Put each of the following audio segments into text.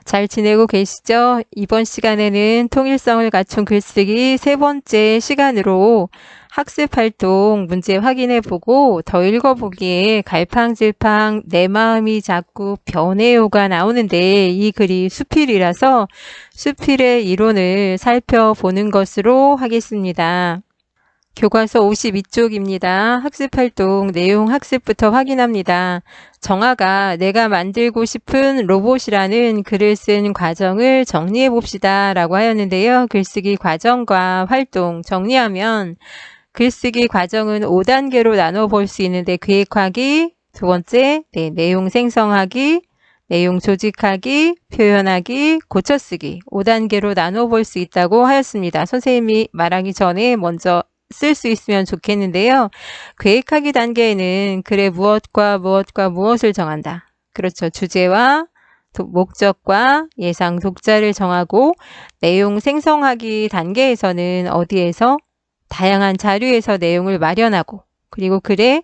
잘 지내고 계시죠? 이번 시간에는 통일성을 갖춘 글쓰기 세 번째 시간으로 학습 활동 문제 확인해보고 더 읽어보기에 갈팡질팡 내 마음이 자꾸 변해요가 나오는데 이 글이 수필이라서 수필의 이론을 살펴보는 것으로 하겠습니다. 교과서 52쪽입니다. 학습활동 내용 학습부터 확인합니다. 정아가 내가 만들고 싶은 로봇이라는 글을 쓴 과정을 정리해 봅시다 라고 하였는데요. 글쓰기 과정과 활동 정리하면 글쓰기 과정은 5단계로 나눠 볼 수 있는데 계획하기, 두 번째 내용 생성하기, 내용 조직하기, 표현하기, 고쳐쓰기 5단계로 나눠 볼 수 있다고 하였습니다. 선생님이 말하기 전에 먼저 쓸 수 있으면 좋겠는데요. 계획하기 단계에는 글의 무엇과 무엇을 정한다. 그렇죠. 주제와 목적과 예상 독자를 정하고 내용 생성하기 단계에서는 어디에서? 다양한 자료에서 내용을 마련하고 그리고 글의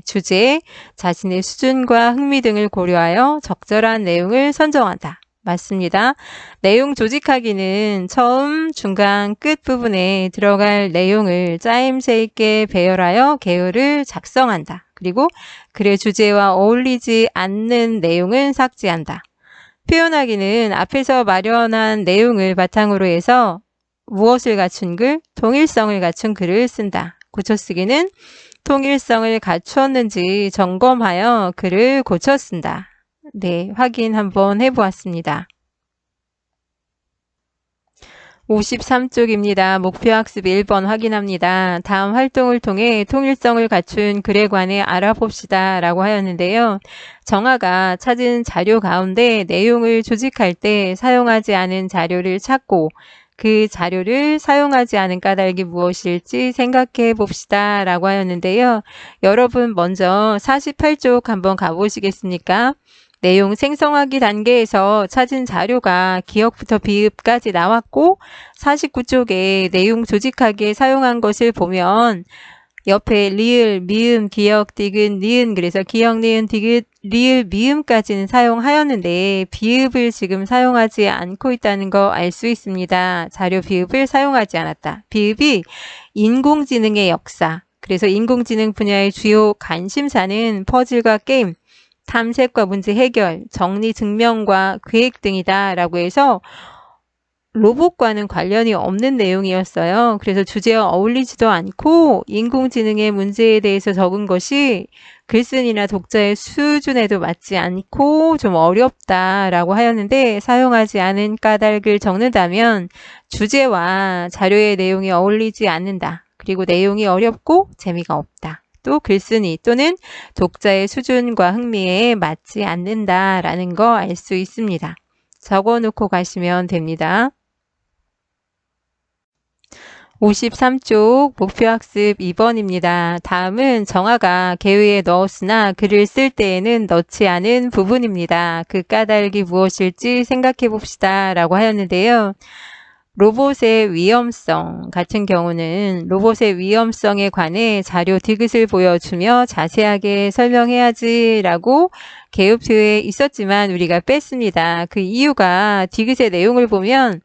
주제, 자신의 수준과 흥미 등을 고려하여 적절한 내용을 선정한다. 맞습니다. 내용 조직하기는 처음, 중간, 끝 부분에 들어갈 내용을 짜임새 있게 배열하여 계율을 작성한다. 그리고 글의 주제와 어울리지 않는 내용은 삭제한다. 표현하기는 앞에서 마련한 내용을 바탕으로 해서 무엇을 갖춘 글? 통일성을 갖춘 글을 쓴다. 고쳐쓰기는 통일성을 갖추었는지 점검하여 글을 고쳐 쓴다. 확인 한번 해보았습니다. 53쪽입니다. 목표학습 1번 확인합니다. 다음 활동을 통해 통일성을 갖춘 글에 관해 알아봅시다 라고 하였는데요. 정아가 찾은 자료 가운데 내용을 조직할 때 사용하지 않은 자료를 찾고 그 자료를 사용하지 않은 까닭이 무엇일지 생각해 봅시다 라고 하였는데요. 여러분 먼저 48쪽 한번 가보시겠습니까? 내용 생성하기 단계에서 찾은 자료가 기역부터 비읍까지 나왔고 49쪽에 내용 조직하기에 사용한 것을 보면 옆에 리을, 미음, 기역, 디귿, 니은 그래서 기역, 니은, 디귿, 리을, 미음까지는 사용하였는데 비읍을 지금 사용하지 않고 있다는 거 알 수 있습니다. 자료 비읍을 사용하지 않았다. 비읍이 인공지능의 역사, 그래서 인공지능 분야의 주요 관심사는 퍼즐과 게임, 탐색과 문제 해결, 정리 증명과 계획 등이다 라고 해서 로봇과는 관련이 없는 내용이었어요. 그래서 주제와 어울리지도 않고 인공지능의 문제에 대해서 적은 것이 글쓴이나 독자의 수준에도 맞지 않고 좀 어렵다라고 하였는데 사용하지 않은 까닭을 적는다면 주제와 자료의 내용이 어울리지 않는다. 그리고 내용이 어렵고 재미가 없다. 또 글쓴이 또는 독자의 수준과 흥미에 맞지 않는다라는 거 알 수 있습니다. 적어놓고 가시면 됩니다. 53쪽 목표학습 2번입니다. 다음은 정아가 계획에 넣었으나 글을 쓸 때에는 넣지 않은 부분입니다. 그 까닭이 무엇일지 생각해 봅시다 라고 하였는데요. 로봇의 위험성 같은 경우는 로봇의 위험성에 관해 자료 디귿을 보여주며 자세하게 설명해야지 라고 계급표에 있었지만 우리가 뺐습니다. 그 이유가 디귿의 내용을 보면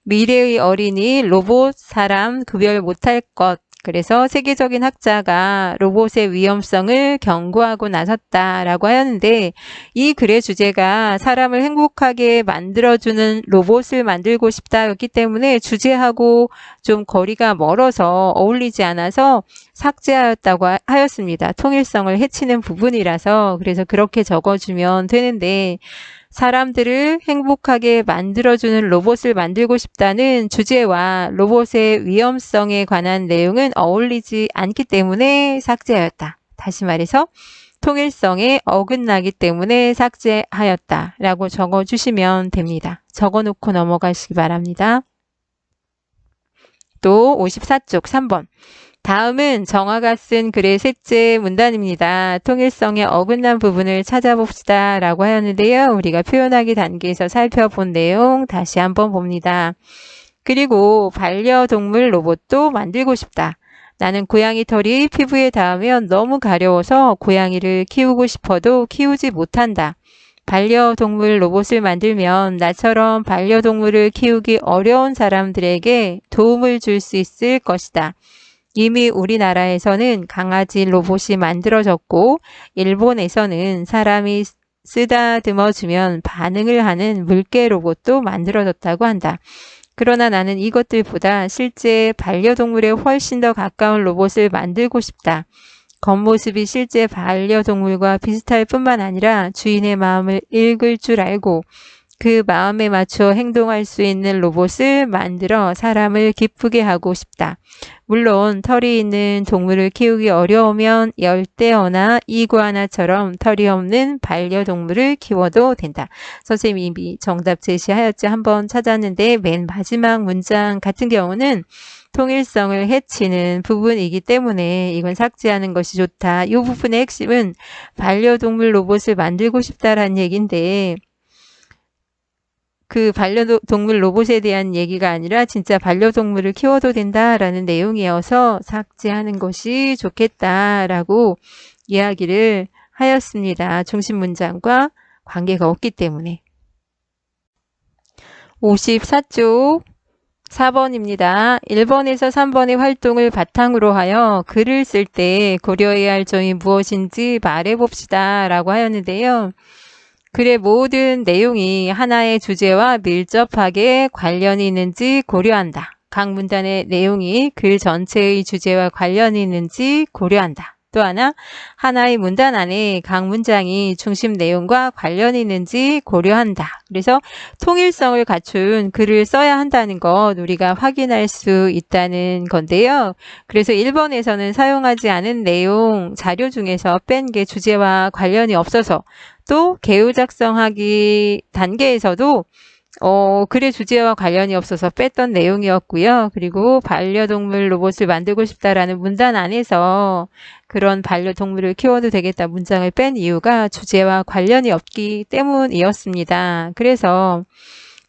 미래의 어린이, 로봇, 사람 구별 못할 것. 그래서 세계적인 학자가 로봇의 위험성을 경고하고 나섰다라고 하였는데 이 글의 주제가 사람을 행복하게 만들어주는 로봇을 만들고 싶다였기 때문에 주제하고 좀 거리가 멀어서 어울리지 않아서 삭제하였다고 하였습니다. 통일성을 해치는 부분이라서 그래서 그렇게 적어주면 되는데 사람들을 행복하게 만들어주는 로봇을 만들고 싶다는 주제와 로봇의 위험성에 관한 내용은 어울리지 않기 때문에 삭제하였다. 다시 말해서 통일성에 어긋나기 때문에 삭제하였다 라고 적어주시면 됩니다. 적어놓고 넘어가시기 바랍니다. 또 54쪽 3번. 다음은 정아가 쓴 글의 셋째 문단입니다. 통일성에 어긋난 부분을 찾아봅시다 라고 하였는데요. 우리가 표현하기 단계에서 살펴본 내용 다시 한번 봅니다. 그리고 반려동물 로봇도 만들고 싶다. 나는 고양이 털이 피부에 닿으면 너무 가려워서 고양이를 키우고 싶어도 키우지 못한다. 반려동물 로봇을 만들면 나처럼 반려동물을 키우기 어려운 사람들에게 도움을 줄 수 있을 것이다. 이미 우리나라에서는 강아지 로봇이 만들어졌고 일본에서는 사람이 쓰다듬어주면 반응을 하는 물개 로봇도 만들어졌다고 한다. 그러나 나는 이것들보다 실제 반려동물에 훨씬 더 가까운 로봇을 만들고 싶다. 겉모습이 실제 반려동물과 비슷할 뿐만 아니라 주인의 마음을 읽을 줄 알고 그 마음에 맞춰 행동할 수 있는 로봇을 만들어 사람을 기쁘게 하고 싶다. 물론 털이 있는 동물을 키우기 어려우면 열대어나 이구아나처럼 털이 없는 반려동물을 키워도 된다. 선생님이 이미 정답 제시하였죠. 한번 찾았는데 맨 마지막 문장 같은 경우는 통일성을 해치는 부분이기 때문에 이건 삭제하는 것이 좋다. 이 부분의 핵심은 반려동물 로봇을 만들고 싶다라는 얘기인데 그 반려동물 로봇에 대한 얘기가 아니라 진짜 반려동물을 키워도 된다라는 내용이어서 삭제하는 것이 좋겠다라고 이야기를 하였습니다. 중심 문장과 관계가 없기 때문에. 54쪽 4번입니다. 1번에서 3번의 활동을 바탕으로 하여 글을 쓸 때 고려해야 할 점이 무엇인지 말해봅시다 라고 하였는데요. 글의 모든 내용이 하나의 주제와 밀접하게 관련이 있는지 고려한다. 각 문단의 내용이 글 전체의 주제와 관련이 있는지 고려한다. 또 하나, 하나의 문단 안에 각 문장이 중심 내용과 관련이 있는지 고려한다. 그래서 통일성을 갖춘 글을 써야 한다는 것 우리가 확인할 수 있다는 건데요. 그래서 1번에서는 사용하지 않은 내용 자료 중에서 뺀 게 주제와 관련이 없어서 또 개요 작성하기 단계에서도 글의 주제와 관련이 없어서 뺐던 내용이었고요. 그리고 반려동물 로봇을 만들고 싶다라는 문단 안에서 그런 반려동물을 키워도 되겠다 문장을 뺀 이유가 주제와 관련이 없기 때문이었습니다. 그래서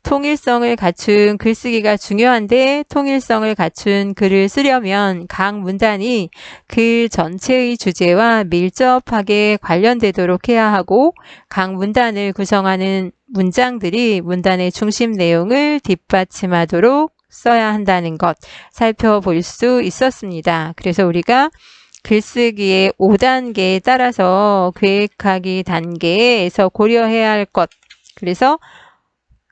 통일성을 갖춘 글쓰기가 중요한데 통일성을 갖춘 글을 쓰려면 각 문단이 글 전체의 주제와 밀접하게 관련되도록 해야 하고 각 문단을 구성하는 문장들이 문단의 중심 내용을 뒷받침하도록 써야 한다는 것 살펴볼 수 있었습니다. 그래서 우리가 글쓰기의 5단계에 따라서 계획하기 단계에서 고려해야 할 것 그래서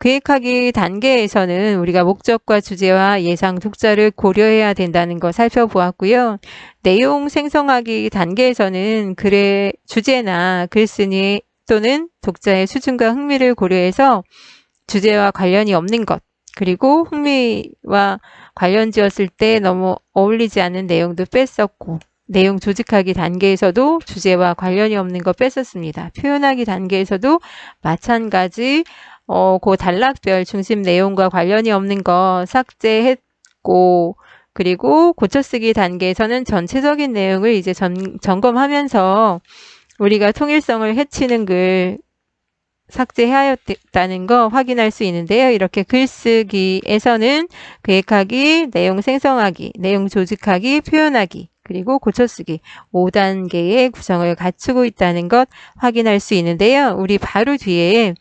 계획하기 단계에서는 우리가 목적과 주제와 예상 독자를 고려해야 된다는 거 살펴보았고요. 내용 생성하기 단계에서는 글의 주제나 글쓴이 또는 독자의 수준과 흥미를 고려해서 주제와 관련이 없는 것 그리고 흥미와 관련 지었을 때 너무 어울리지 않는 내용도 뺐었고 내용 조직하기 단계에서도 주제와 관련이 없는 거 뺐었습니다. 표현하기 단계에서도 마찬가지 그 단락별 중심 내용과 관련이 없는 거 삭제했고 그리고 고쳐쓰기 단계에서는 전체적인 내용을 이제 점검하면서 우리가 통일성을 해치는 글 삭제하였다는 거 확인할 수 있는데요. 이렇게 글쓰기에서는 계획하기, 내용 생성하기, 내용 조직하기, 표현하기 그리고 고쳐쓰기 5단계의 구성을 갖추고 있다는 것 확인할 수 있는데요. 우리 바로 뒤에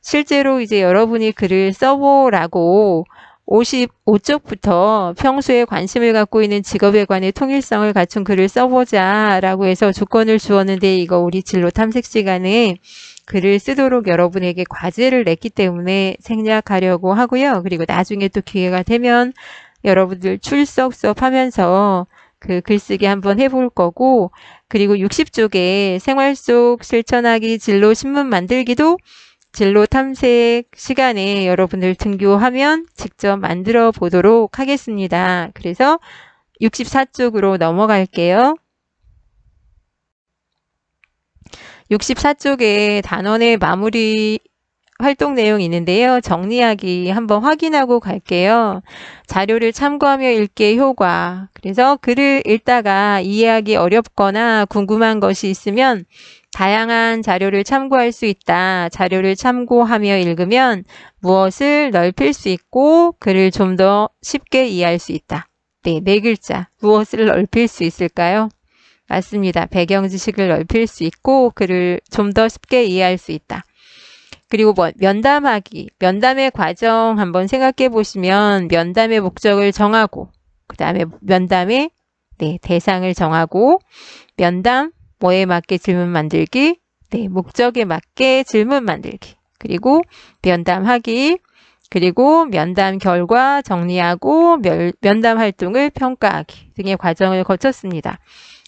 실제로 이제 여러분이 글을 써보라고 55쪽부터 평소에 관심을 갖고 있는 직업에 관해 통일성을 갖춘 글을 써보자 라고 해서 조건을 주었는데 이거 우리 진로 탐색 시간에 글을 쓰도록 여러분에게 과제를 냈기 때문에 생략하려고 하고요. 그리고 나중에 또 기회가 되면 여러분들 출석 수업하면서 그 글쓰기 한번 해볼 거고 그리고 60쪽에 생활 속 실천하기 진로 신문 만들기도 진로 탐색 시간에 여러분들 등교하면 직접 만들어 보도록 하겠습니다. 그래서 64쪽으로 넘어갈게요. 64쪽에 단원의 마무리 활동 내용이 있는데요. 정리하기 한번 확인하고 갈게요. 자료를 참고하며 읽기의 효과. 그래서 글을 읽다가 이해하기 어렵거나 궁금한 것이 있으면 다양한 자료를 참고할 수 있다. 자료를 참고하며 읽으면 무엇을 넓힐 수 있고 글을 좀 더 쉽게 이해할 수 있다. 네, 네 글자. 무엇을 넓힐 수 있을까요? 맞습니다. 배경 지식을 넓힐 수 있고 글을 좀 더 쉽게 이해할 수 있다. 그리고 면담하기. 면담의 과정 한번 생각해 보시면 면담의 목적을 정하고 그 다음에 면담의 대상을 정하고 면담 뭐에 맞게 질문 만들기 목적에 맞게 질문 만들기 그리고 면담하기 그리고 면담 결과 정리하고 면담 활동을 평가하기 등의 과정을 거쳤습니다.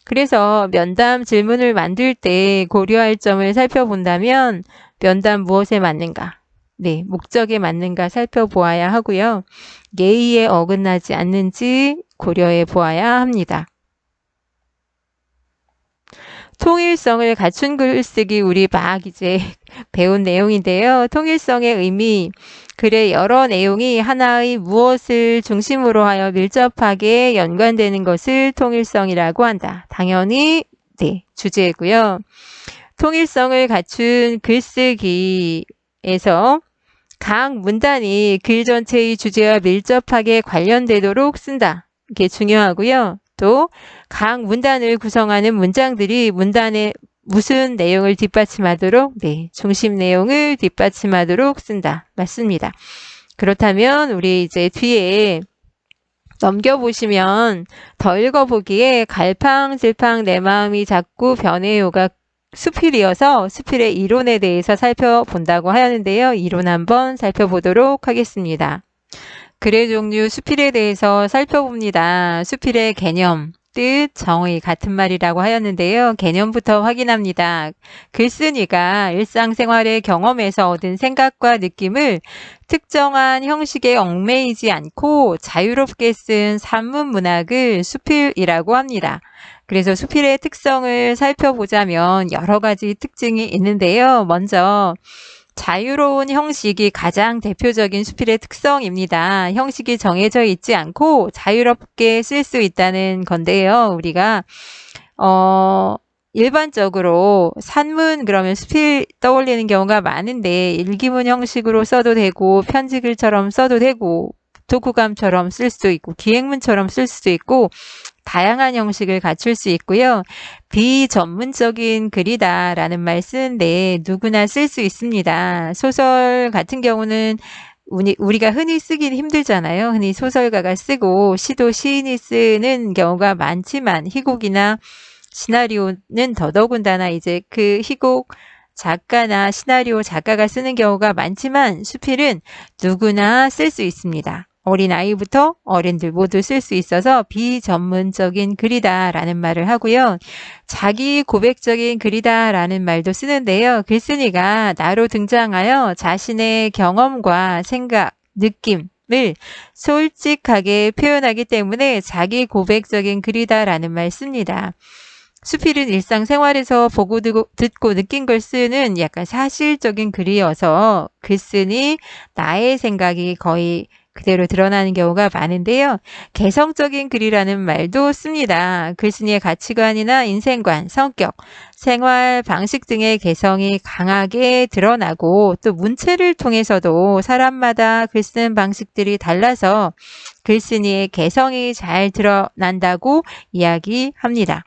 그래서 면담 질문을 만들 때 고려할 점을 살펴본다면 면담 무엇에 맞는가? 목적에 맞는가 살펴보아야 하고요. 예의에 어긋나지 않는지 고려해 보아야 합니다. 통일성을 갖춘 글쓰기 우리 막 이제 배운 내용인데요. 통일성의 의미, 글의 여러 내용이 하나의 무엇을 중심으로 하여 밀접하게 연관되는 것을 통일성이라고 한다. 당연히 주제고요. 통일성을 갖춘 글쓰기에서 각 문단이 글 전체의 주제와 밀접하게 관련되도록 쓴다. 이게 중요하고요. 또 각 문단을 구성하는 문장들이 문단의 무슨 내용을 뒷받침하도록 중심 내용을 뒷받침하도록 쓴다. 맞습니다. 그렇다면 우리 이제 뒤에 넘겨보시면 더 읽어보기에 갈팡질팡 내 마음이 자꾸 변해요가 수필이어서 수필의 이론에 대해서 살펴본다고 하는데요. 이론 한번 살펴보도록 하겠습니다. 글의 종류 수필에 대해서 살펴봅니다. 수필의 개념, 뜻, 정의 같은 말이라고 하였는데요. 개념부터 확인합니다. 글쓴이가 일상생활의 경험에서 얻은 생각과 느낌을 특정한 형식에 얽매이지 않고 자유롭게 쓴 산문 문학을 수필이라고 합니다. 그래서 수필의 특성을 살펴보자면 여러 가지 특징이 있는데요. 먼저 자유로운 형식이 가장 대표적인 수필의 특성입니다. 형식이 정해져 있지 않고 자유롭게 쓸 수 있다는 건데요. 우리가 일반적으로 산문 그러면 수필 떠올리는 경우가 많은데 일기문 형식으로 써도 되고 편지글처럼 써도 되고 독후감처럼 쓸 수도 있고 기행문처럼 쓸 수도 있고 다양한 형식을 갖출 수 있고요. 비전문적인 글이다라는 말 쓰는데 누구나 쓸 수 있습니다. 소설 같은 경우는 우리가 흔히 쓰긴 힘들잖아요. 흔히 소설가가 쓰고 시도 시인이 쓰는 경우가 많지만 희곡이나 시나리오는 더더군다나 이제 그 희곡 작가나 시나리오 작가가 쓰는 경우가 많지만 수필은 누구나 쓸 수 있습니다. 어린아이부터 어른들 모두 쓸 수 있어서 비전문적인 글이다라는 말을 하고요. 자기 고백적인 글이다라는 말도 쓰는데요. 글쓴이가 나로 등장하여 자신의 경험과 생각, 느낌을 솔직하게 표현하기 때문에 자기 고백적인 글이다라는 말 씁니다. 수필은 일상생활에서 보고 듣고 느낀 걸 쓰는 약간 사실적인 글이어서 글쓴이 나의 생각이 거의 그대로 드러나는 경우가 많은데요. 개성적인 글이라는 말도 씁니다. 글쓴이의 가치관이나 인생관, 성격, 생활 방식 등의 개성이 강하게 드러나고 또 문체를 통해서도 사람마다 글 쓰는 방식들이 달라서 글쓴이의 개성이 잘 드러난다고 이야기합니다.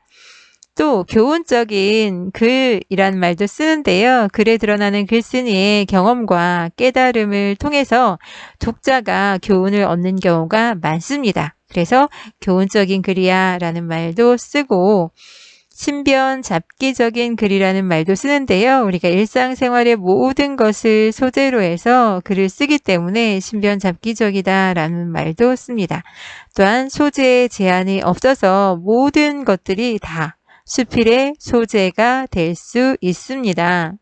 또 교훈적인 글이라는 말도 쓰는데요. 글에 드러나는 글쓴이의 경험과 깨달음을 통해서 독자가 교훈을 얻는 경우가 많습니다. 그래서 교훈적인 글이야 라는 말도 쓰고 신변 잡기적인 글이라는 말도 쓰는데요. 우리가 일상생활의 모든 것을 소재로 해서 글을 쓰기 때문에 신변 잡기적이다 라는 말도 씁니다. 또한 소재에 제한이 없어서 모든 것들이 다 수필의 소재가 될 수 있습니다.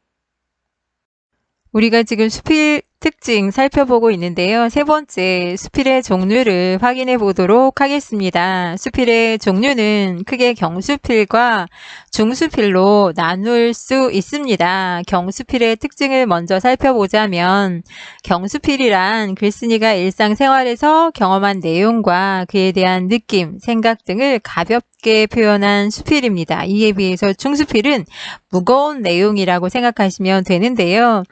우리가 지금 수필 특징 살펴보고 있는데요. 세 번째, 수필의 종류를 확인해 보도록 하겠습니다. 수필의 종류는 크게 경수필과 중수필로 나눌 수 있습니다. 경수필의 특징을 먼저 살펴보자면 경수필이란 글쓴이가 일상생활에서 경험한 내용과 그에 대한 느낌, 생각 등을 가볍게 표현한 수필입니다. 이에 비해서 중수필은 무거운 내용이라고 생각하시면 되는데요.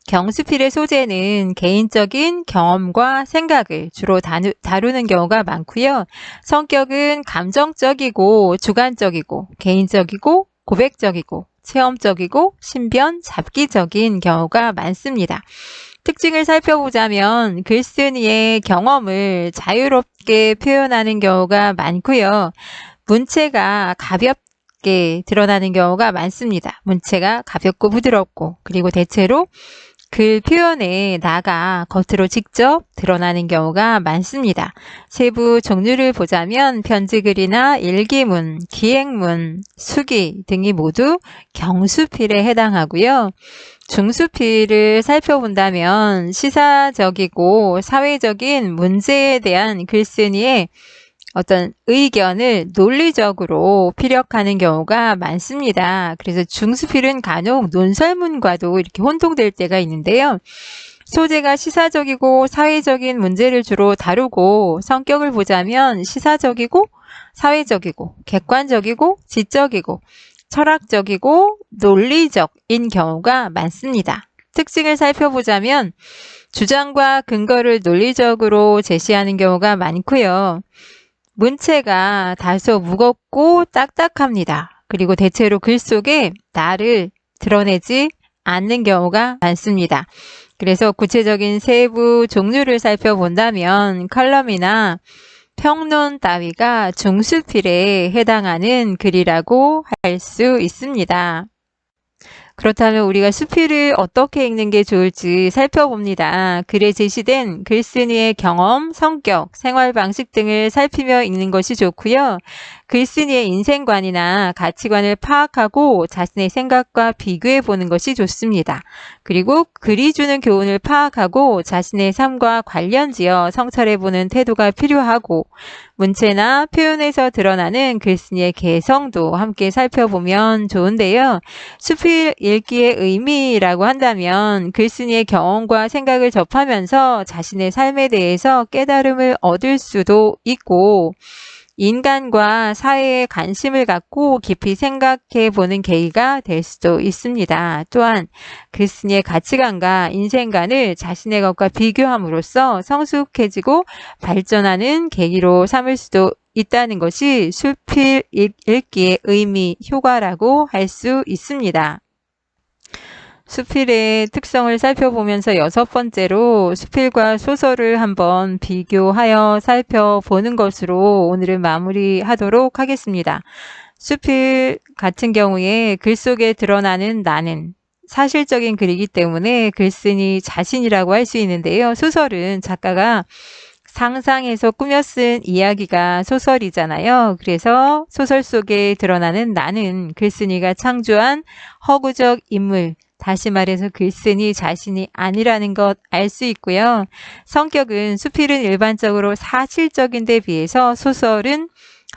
경수필의 소재는 개인적인 경험과 생각을 주로 다루는 경우가 많고요. 성격은 감정적이고 주관적이고 개인적이고 고백적이고 체험적이고 신변, 잡기적인 경우가 많습니다. 특징을 살펴보자면 글쓴이의 경험을 자유롭게 표현하는 경우가 많고요. 문체가 가볍게 드러나는 경우가 많습니다. 문체가 가볍고 부드럽고, 그리고 대체로 글 표현에 나가 겉으로 직접 드러나는 경우가 많습니다. 세부 종류를 보자면 편지글이나 일기문, 기행문, 수기 등이 모두 경수필에 해당하고요. 중수필을 살펴본다면 시사적이고 사회적인 문제에 대한 글쓴이의 어떤 의견을 논리적으로 피력하는 경우가 많습니다. 그래서 중수필은 간혹 논설문과도 이렇게 혼동될 때가 있는데요. 소재가 시사적이고 사회적인 문제를 주로 다루고 성격을 보자면 시사적이고 사회적이고 객관적이고 지적이고 철학적이고 논리적인 경우가 많습니다. 특징을 살펴보자면 주장과 근거를 논리적으로 제시하는 경우가 많고요. 문체가 다소 무겁고 딱딱합니다. 그리고 대체로 글 속에 나를 드러내지 않는 경우가 많습니다. 그래서 구체적인 세부 종류를 살펴본다면 컬럼이나 평론 따위가 중수필에 해당하는 글이라고 할 수 있습니다. 그렇다면 우리가 수필을 어떻게 읽는 게 좋을지 살펴봅니다. 글에 제시된 글쓴이의 경험, 성격, 생활 방식 등을 살피며 읽는 것이 좋고요. 글쓴이의 인생관이나 가치관을 파악하고 자신의 생각과 비교해 보는 것이 좋습니다. 그리고 글이 주는 교훈을 파악하고 자신의 삶과 관련지어 성찰해 보는 태도가 필요하고 문체나 표현에서 드러나는 글쓴이의 개성도 함께 살펴보면 좋은데요. 수필 읽기의 의미라고 한다면 글쓴이의 경험과 생각을 접하면서 자신의 삶에 대해서 깨달음을 얻을 수도 있고 인간과 사회에 관심을 갖고 깊이 생각해 보는 계기가 될 수도 있습니다. 또한 글쓴이의 가치관과 인생관을 자신의 것과 비교함으로써 성숙해지고 발전하는 계기로 삼을 수도 있다는 것이 수필 읽기의 의미, 효과라고 할 수 있습니다. 수필의 특성을 살펴보면서 6번째로 수필과 소설을 한번 비교하여 살펴보는 것으로 오늘은 마무리하도록 하겠습니다. 수필 같은 경우에 글 속에 드러나는 나는 사실적인 글이기 때문에 글쓴이 자신이라고 할 수 있는데요. 소설은 작가가 상상해서 꾸며 쓴 이야기가 소설이잖아요. 그래서 소설 속에 드러나는 나는 글쓴이가 창조한 허구적 인물, 다시 말해서 글쓴이 자신이 아니라는 것 알 수 있고요. 성격은 수필은 일반적으로 사실적인 데 비해서 소설은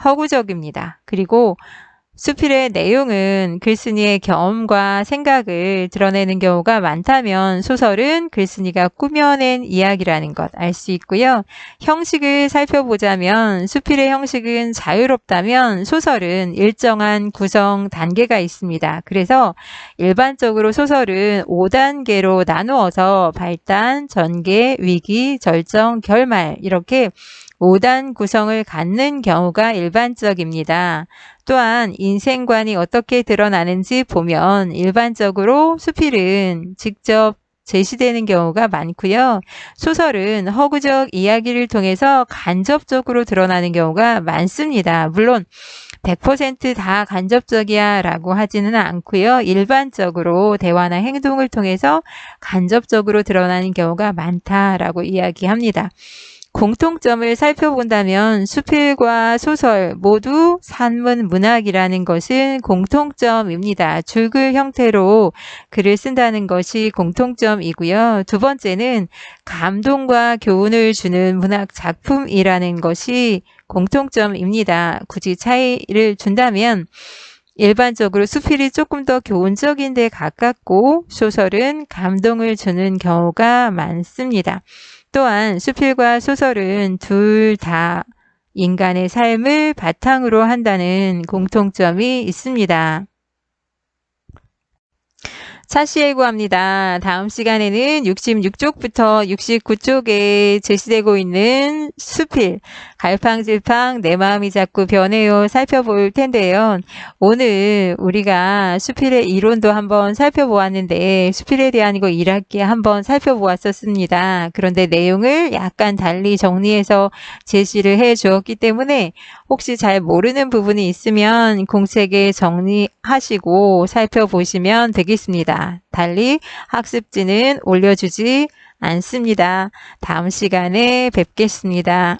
허구적입니다. 그리고 수필의 내용은 글쓴이의 경험과 생각을 드러내는 경우가 많다면 소설은 글쓴이가 꾸며낸 이야기라는 것 알 수 있고요. 형식을 살펴보자면 수필의 형식은 자유롭다면 소설은 일정한 구성 단계가 있습니다. 그래서 일반적으로 소설은 5단계로 나누어서 발단, 전개, 위기, 절정, 결말 이렇게 5단 구성을 갖는 경우가 일반적입니다. 또한 인생관이 어떻게 드러나는지 보면 일반적으로 수필은 직접 제시되는 경우가 많고요. 소설은 허구적 이야기를 통해서 간접적으로 드러나는 경우가 많습니다. 물론 100% 다 간접적이야 라고 하지는 않고요. 일반적으로 대화나 행동을 통해서 간접적으로 드러나는 경우가 많다라고 이야기합니다. 공통점을 살펴본다면 수필과 소설 모두 산문 문학이라는 것은 공통점입니다. 줄글 형태로 글을 쓴다는 것이 공통점이고요. 두 번째는 감동과 교훈을 주는 문학 작품이라는 것이 공통점입니다. 굳이 차이를 준다면 일반적으로 수필이 조금 더 교훈적인 데 가깝고 소설은 감동을 주는 경우가 많습니다. 또한 수필과 소설은 둘 다 인간의 삶을 바탕으로 한다는 공통점이 있습니다. 차시에 구합니다. 다음 시간에는 66쪽부터 69쪽에 제시되고 있는 수필, 갈팡질팡 내 마음이 자꾸 변해요 살펴볼 텐데요. 오늘 우리가 수필의 이론도 한번 살펴보았는데 수필에 대한 거 1학기에 한번 살펴보았었습니다. 그런데 내용을 약간 달리 정리해서 제시를 해 주었기 때문에 혹시 잘 모르는 부분이 있으면 공책에 정리하시고 살펴보시면 되겠습니다. 달리 학습지는 올려주지 않습니다. 다음 시간에 뵙겠습니다.